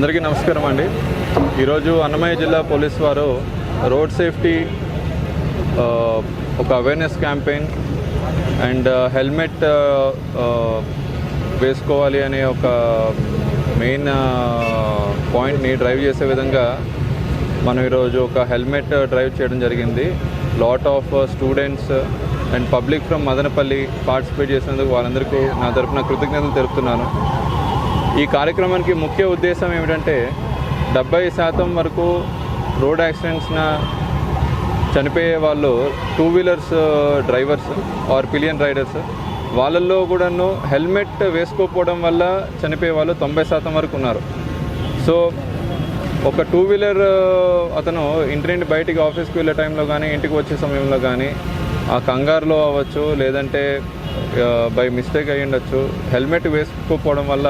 అందరికీ నమస్కారం అండి. ఈరోజు అన్నమయ్య జిల్లా పోలీస్ వారు రోడ్ సేఫ్టీ ఒక అవేర్నెస్ క్యాంపెయిన్ అండ్ హెల్మెట్ వేసుకోవాలి అనే ఒక మెయిన్ పాయింట్ని డ్రైవ్ చేసే విధంగా మనం ఈరోజు ఒక హెల్మెట్ డ్రైవ్ చేయడం జరిగింది. Lot of students and public from Madanapalle participate చేసినందుకు వాళ్ళందరికీ నా తరఫున కృతజ్ఞతలు తెలుపుతున్నాను. ఈ కార్యక్రమానికి ముఖ్య ఉద్దేశం ఏమిటంటే 70% వరకు రోడ్ యాక్సిడెంట్స్న చనిపోయే వాళ్ళు two wheelers drivers or pillion riders. వాళ్ళల్లో కూడాను హెల్మెట్ వేసుకోకపోవడం వల్ల చనిపోయే వాళ్ళు 90% వరకు ఉన్నారు. సో ఒక టూ వీలర్ అతను ఇంటి నుండి బయటికి ఆఫీస్కి వెళ్ళే టైంలో కానీ ఇంటికి వచ్చే సమయంలో కానీ ఆ కంగారులో అవ్వచ్చు, లేదంటే బై మిస్టేక్ అయ్యి ఉండొచ్చు, హెల్మెట్ వేసుకోకపోవడం వల్ల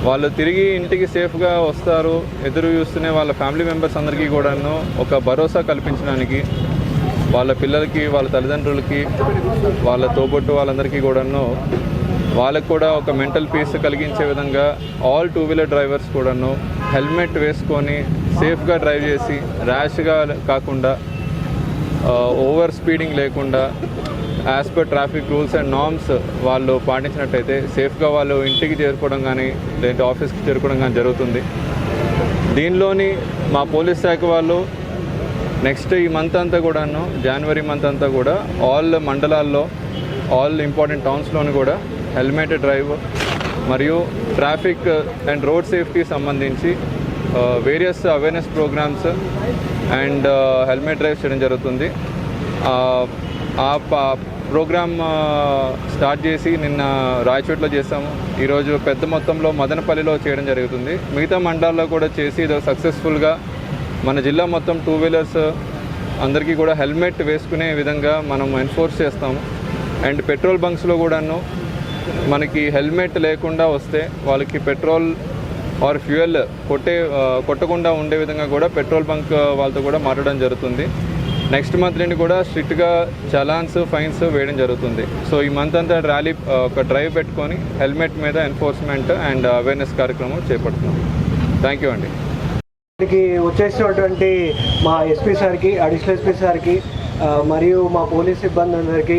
వాళ్ళు తిరిగి ఇంటికి సేఫ్గా వస్తారు. ఎదురు చూస్తూనే వాళ్ళ ఫ్యామిలీ మెంబర్స్ అందరికీ కూడాను ఒక భరోసా కల్పించడానికి, వాళ్ళ పిల్లలకి, వాళ్ళ తల్లిదండ్రులకి, వాళ్ళ తోబొట్టు వాళ్ళందరికీ కూడాను వాళ్ళకు కూడా ఒక మెంటల్ పీస్ కలిగించే విధంగా ఆల్ టూ వీలర్ డ్రైవర్స్ కూడాను హెల్మెట్ వేసుకొని సేఫ్గా డ్రైవ్ చేసి ర్యాష్గా కాకుండా ఓవర్ స్పీడింగ్ లేకుండా as per traffic rules and norms వాళ్ళు పాటించినట్టయితే సేఫ్గా వాళ్ళు ఇంటికి చేరుకోవడం కానీ లేదంటే ఆఫీస్కి చేరుకోవడం కానీ జరుగుతుంది. దీనిలోని మా పోలీస్ శాఖ వాళ్ళు నెక్స్ట్ ఈ మంత్ అంతా కూడాను, జనవరి మంత్ అంతా కూడా ఆల్ మండలాల్లో, ఆల్ ఇంపార్టెంట్ టౌన్స్లోని కూడా హెల్మెట్ డ్రైవ్ మరియు ట్రాఫిక్ అండ్ రోడ్ సేఫ్టీ సంబంధించి various awareness programs and helmet drive చేయడం జరుగుతుంది. ఆ ప్రోగ్రామ్ స్టార్ట్ చేసి నిన్న రాయచోట్లో చేస్తాము. ఈరోజు పెద్ద మొత్తంలో మదనపల్లిలో చేయడం జరుగుతుంది. మిగతా మండలాల్లో కూడా చేసి ఇది సక్సెస్ఫుల్గా మన జిల్లా మొత్తం టూ వీలర్స్ అందరికీ కూడా హెల్మెట్ వేసుకునే విధంగా మనం ఎన్ఫోర్స్ చేస్తాము. అండ్ పెట్రోల్ బంక్స్లో కూడాను మనకి హెల్మెట్ లేకుండా వస్తే వాళ్ళకి పెట్రోల్ ఆర్ ఫ్యూయల్ కొట్టకుండా ఉండే విధంగా కూడా పెట్రోల్ బంక్ వాళ్ళతో కూడా మాట్లాడడం జరుగుతుంది. నెక్స్ట్ మంత్ నుండి కూడా స్ట్రిక్ట్గా చలాన్స్, ఫైన్స్ వేయడం జరుగుతుంది. సో ఈ మంత్ అంతా ర్యాలీ ఒక డ్రైవ్ పెట్టుకొని హెల్మెట్ మీద ఎన్ఫోర్స్మెంట్ అండ్ అవేర్నెస్ కార్యక్రమం చేపడుతున్నాం. థ్యాంక్ యూ అండి. వచ్చేసినటువంటి మా ఎస్పీ సార్కి, అడిషనల్ ఎస్పీ సార్కి మరియు మా పోలీస్ సిబ్బంది అందరికీ,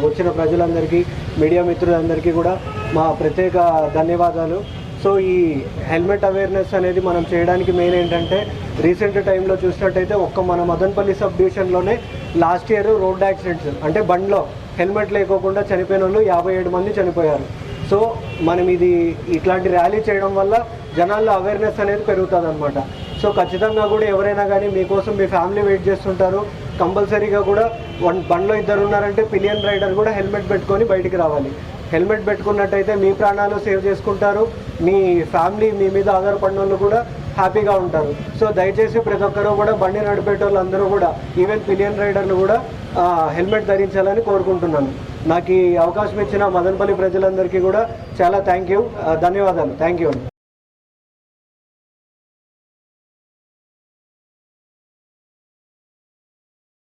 వచ్చిన ప్రజలందరికీ, మీడియా మిత్రులందరికీ కూడా మా ప్రత్యేక ధన్యవాదాలు. సో ఈ హెల్మెట్ అవేర్నెస్ అనేది మనం చేయడానికి మెయిన్ ఏంటంటే, రీసెంట్ టైంలో చూసినట్టయితే మన మదనపల్లి సబ్ డివిజన్లోనే లాస్ట్ ఇయర్ రోడ్ యాక్సిడెంట్స్ అంటే బండ్లో హెల్మెట్ లేకోకుండా చనిపోయిన వాళ్ళు 57 మంది చనిపోయారు. సో మనం ఇట్లాంటి ర్యాలీ చేయడం వల్ల జనాల్లో అవేర్నెస్ అనేది పెరుగుతుంది అనమాట. సో ఖచ్చితంగా కూడా ఎవరైనా కానీ మీకోసం మీ ఫ్యామిలీ వెయిట్ చేస్తుంటారు. కంపల్సరీగా కూడా బండ్లో 2 ఉన్నారంటే పిలియన్ రైడర్ కూడా హెల్మెట్ పెట్టుకొని బయటికి రావాలి. హెల్మెట్ పెట్టుకున్నట్టయితే మీ ప్రాణాలు సేవ్ చేసుకుంటారు, మీ ఫ్యామిలీ మీ మీద ఆధారపడిన వాళ్ళు కూడా హ్యాపీగా ఉంటారు. సో దయచేసి ప్రతి ఒక్కరూ కూడా బండి నడిపేటోళ్ళు అందరూ కూడా, ఈవెన్ పిలియన్ రైడర్లు కూడా హెల్మెట్ ధరించాలని కోరుకుంటున్నాను. నాకు ఈ అవకాశం ఇచ్చిన మదనపల్లి ప్రజలందరికీ కూడా చాలా ధన్యవాదాలు. Thank you.